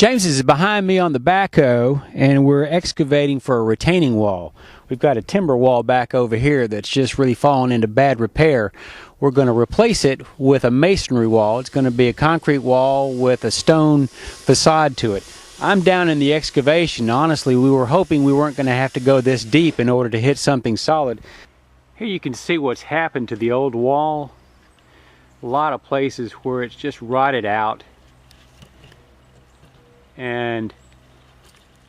James is behind me on the backhoe, and we're excavating for a retaining wall. We've got a timber wall back over here that's just really fallen into bad repair. We're going to replace it with a masonry wall. It's going to be a concrete wall with a stone facade to it. I'm down in the excavation. Honestly, we were hoping we weren't going to have to go this deep in order to hit something solid. Here you can see what's happened to the old wall. A lot of places where it's just rotted out, and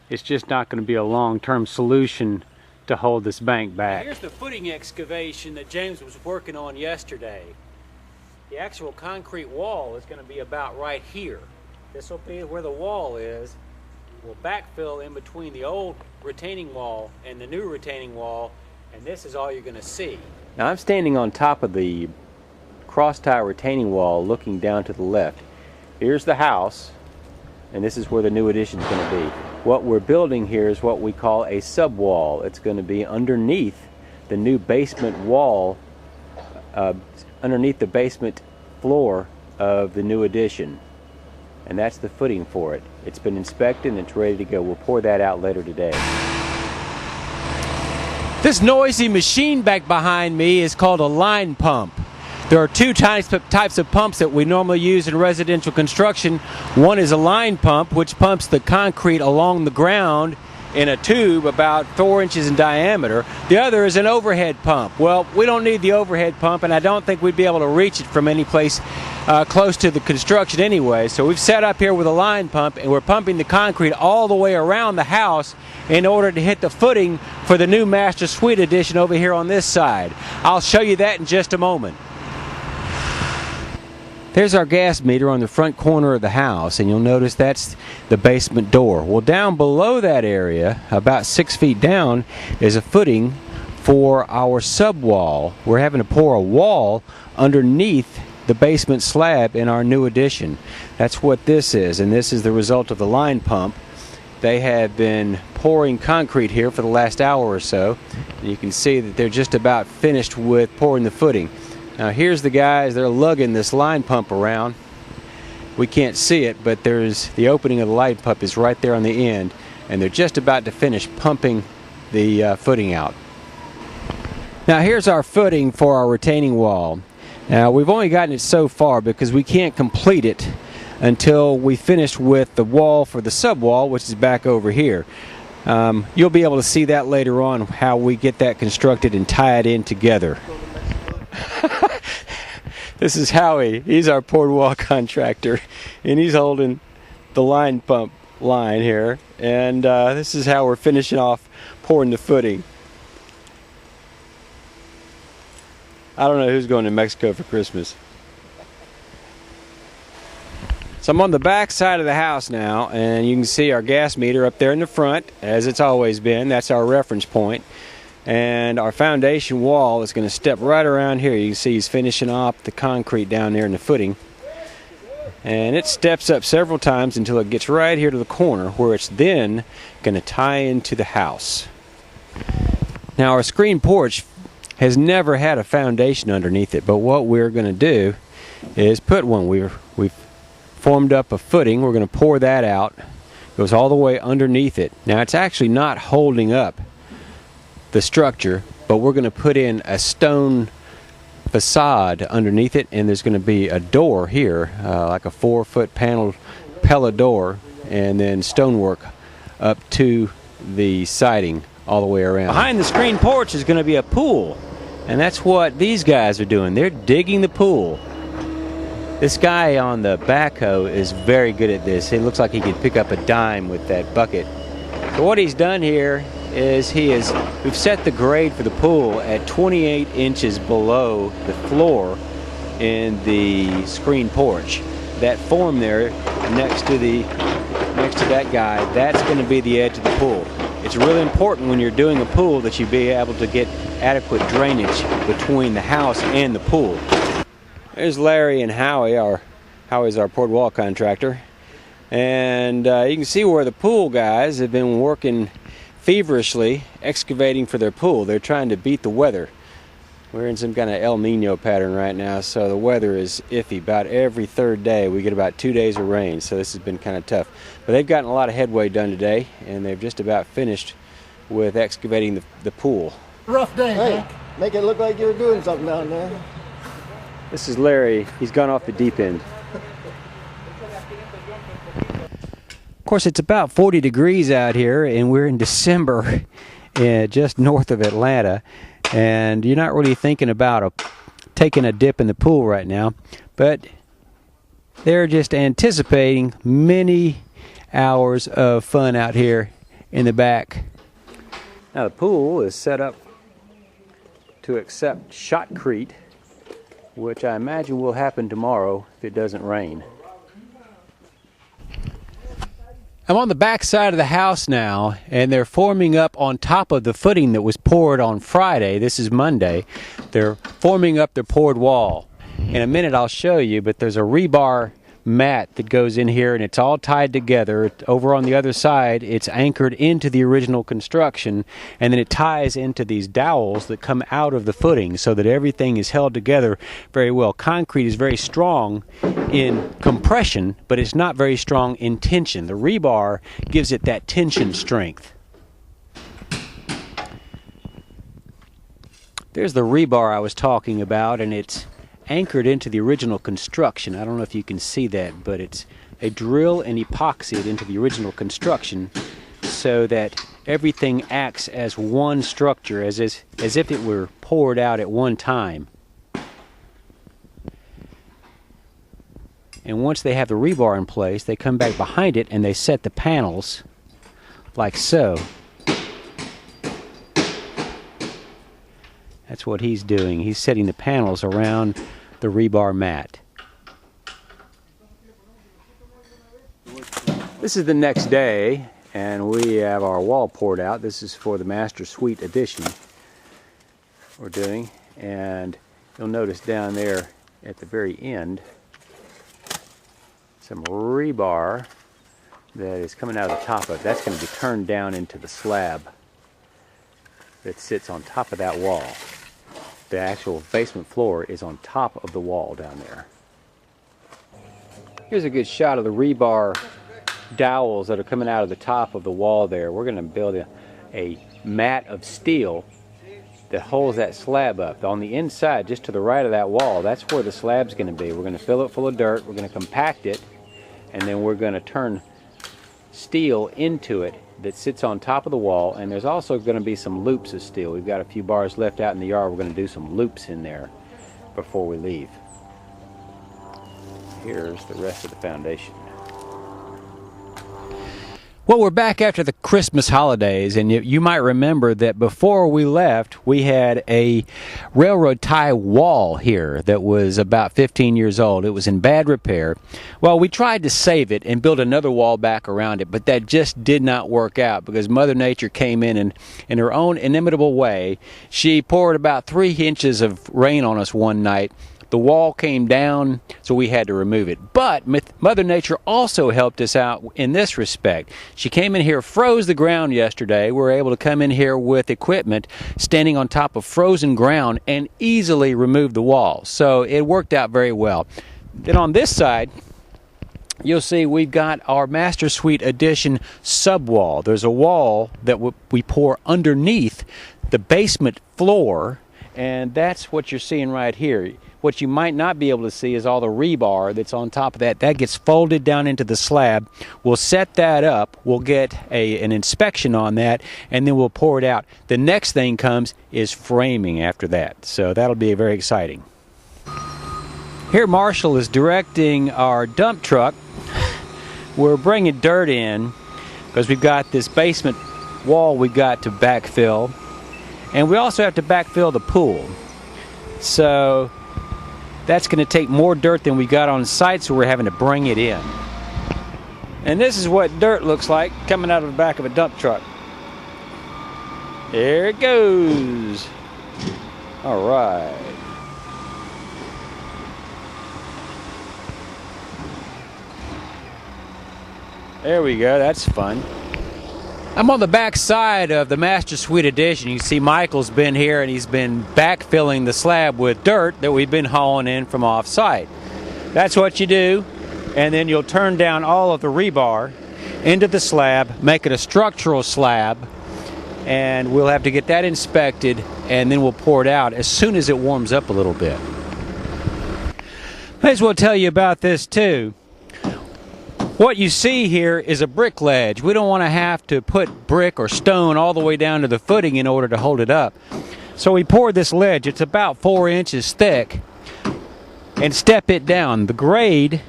it's just not going to be a long-term solution to hold this bank back. Here's the footing excavation that James was working on yesterday. The actual concrete wall is going to be about right here. This will be where the wall is. We'll backfill in between the old retaining wall and the new retaining wall, and this is all you're going to see. Now I'm standing on top of the cross-tie retaining wall looking down to the left. Here's the house, and this is where the new addition is going to be. What we're building here is what we call a sub-wall. It's going to be underneath the new basement wall, underneath the basement floor of the new addition. And that's the footing for it. It's been inspected and it's ready to go. We'll pour that out later today. This noisy machine back behind me is called a line pump. There are two types of pumps that we normally use in residential construction. One is a line pump, which pumps the concrete along the ground in a tube about 4 inches in diameter. The other is an overhead pump. Well, we don't need the overhead pump, and I don't think we'd be able to reach it from any place close to the construction anyway. So we've set up here with a line pump, and we're pumping the concrete all the way around the house in order to hit the footing for the new master suite addition over here on this side. I'll show you that in just a moment. There's our gas meter on the front corner of the house, and you'll notice that's the basement door. Well, down below that area, about 6 feet down, is a footing for our sub-wall. We're having to pour a wall underneath the basement slab in our new addition. That's what this is, and this is the result of the line pump. They have been pouring concrete here for the last hour or so, and you can see that they're just about finished with pouring the footing. Now here's the guys, they're lugging this line pump around. We can't see it, but there's the opening of the line pump is right there on the end, and they're just about to finish pumping the footing out. Now here's our footing for our retaining wall. Now we've only gotten it so far because we can't complete it until we finish with the wall for the sub-wall, which is back over here. You'll be able to see that later on, how we get that constructed and tie it in together. This is Howie. He's our poured wall contractor, and he's holding the line pump line here, and this is how we're finishing off pouring the footing. I don't know who's going to Mexico for Christmas. So I'm on the back side of the house now, and you can see our gas meter up there in the front, as it's always been. That's our reference point. And our foundation wall is going to step right around here. You can see he's finishing off the concrete down there in the footing. And it steps up several times until it gets right here to the corner, where it's then going to tie into the house. Now our screen porch has never had a foundation underneath it, but what we're going to do is put one. We've formed up a footing. We're going to pour that out. It goes all the way underneath it. Now it's actually not holding up the structure, but we're going to put in a stone facade underneath it, and there's going to be a door here, like a 4-foot panel Pella door, and then stonework up to the siding all the way around. Behind the screen porch is going to be a pool, and that's what these guys are doing. They're digging the pool. This guy on the backhoe is very good at this. It looks like he could pick up a dime with that bucket. So what he's done here is we've set the grade for the pool at 28 inches below the floor in the screen porch. That form there next to that guy, that's going to be the edge of the pool. It's really important when you're doing a pool that you be able to get adequate drainage between the house and the pool. There's Larry and Howie. Howie's our poured wall contractor. And you can see where the pool guys have been working feverishly excavating for their pool. They're trying to beat the weather. We're in some kind of El Nino pattern right now, so the weather is iffy. About every third day we get about 2 days of rain, so this has been kind of tough. But they've gotten a lot of headway done today, and they've just about finished with excavating the pool. Rough day, hey, man. Make it look like you're doing something down there. This is Larry. He's gone off the deep end. Of course, it's about 40 degrees out here, and we're in December, just north of Atlanta. And you're not really thinking about taking a dip in the pool right now, but they're just anticipating many hours of fun out here in the back. Now the pool is set up to accept shotcrete, which I imagine will happen tomorrow if it doesn't rain. I'm on the back side of the house now, and they're forming up on top of the footing that was poured on Friday. This is Monday. They're forming up their poured wall. In a minute I'll show you, but there's a rebar mat that goes in here, and it's all tied together. Over on the other side, it's anchored into the original construction, and then it ties into these dowels that come out of the footing so that everything is held together very well. Concrete is very strong in compression, but it's not very strong in tension. The rebar gives it that tension strength. There's the rebar I was talking about, and it's anchored into the original construction. I don't know if you can see that, but it's a drill and epoxy it into the original construction so that everything acts as one structure, as if it were poured out at one time. And once they have the rebar in place, they come back behind it and they set the panels like so. That's what he's doing. He's setting the panels around the rebar mat. This is the next day, and we have our wall poured out. This is for the Master Suite Edition we're doing, and you'll notice down there at the very end some rebar that is coming out of the top of it. That's going to be turned down into the slab that sits on top of that wall. The actual basement floor is on top of the wall down there. Here's a good shot of the rebar dowels that are coming out of the top of the wall there. We're going to build a mat of steel that holds that slab up. On the inside, just to the right of that wall, that's where the slab's going to be. We're going to fill it full of dirt, we're going to compact it, and then we're going to turn steel into it that sits on top of the wall, and there's also going to be some loops of steel. We've got a few bars left out in the yard. We're going to do some loops in there before we leave. Here's the rest of the foundation. Well, we're back after the Christmas holidays, and you might remember that before we left, we had a railroad tie wall here that was about 15 years old. It was in bad repair. Well, we tried to save it and build another wall back around it, but that just did not work out because Mother Nature came in her own inimitable way. She poured about 3 inches of rain on us one night. The wall came down, so we had to remove it. But Mother Nature also helped us out in this respect. She came in here, froze the ground yesterday. We were able to come in here with equipment standing on top of frozen ground and easily remove the wall. So it worked out very well. Then on this side, you'll see we've got our Master Suite Edition subwall. There's a wall that we pour underneath the basement floor, and that's what you're seeing right here. What you might not be able to see is all the rebar that's on top of that. That gets folded down into the slab. We'll set that up. We'll get an inspection on that, and then we'll pour it out. The next thing comes is framing after that. So that'll be very exciting. Here Marshall is directing our dump truck. We're bringing dirt in because we've got this basement wall we've got to backfill. And we also have to backfill the pool. So that's going to take more dirt than we got on site, so we're having to bring it in. And this is what dirt looks like coming out of the back of a dump truck. There it goes. All right. There we go. That's fun. I'm on the back side of the Master Suite Edition. You can see Michael's been here and he's been backfilling the slab with dirt that we've been hauling in from off-site. That's what you do, and then you'll turn down all of the rebar into the slab, make it a structural slab, and we'll have to get that inspected, and then we'll pour it out as soon as it warms up a little bit. May as well tell you about this too. What you see here is a brick ledge. We don't want to have to put brick or stone all the way down to the footing in order to hold it up. So we poured this ledge. It's about 4 inches thick, and step it down. The grade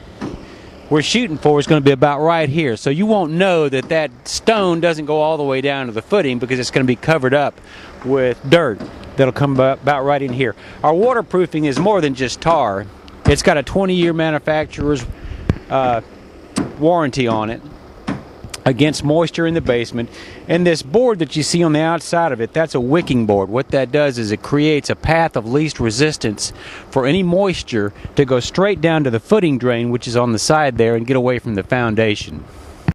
we're shooting for is going to be about right here. So you won't know that that stone doesn't go all the way down to the footing because it's going to be covered up with dirt that'll come about right in here. Our waterproofing is more than just tar. It's got a 20-year manufacturer's warranty on it against moisture in the basement. And this board that you see on the outside of it, that's a wicking board. What that does is it creates a path of least resistance for any moisture to go straight down to the footing drain, which is on the side there, and get away from the foundation.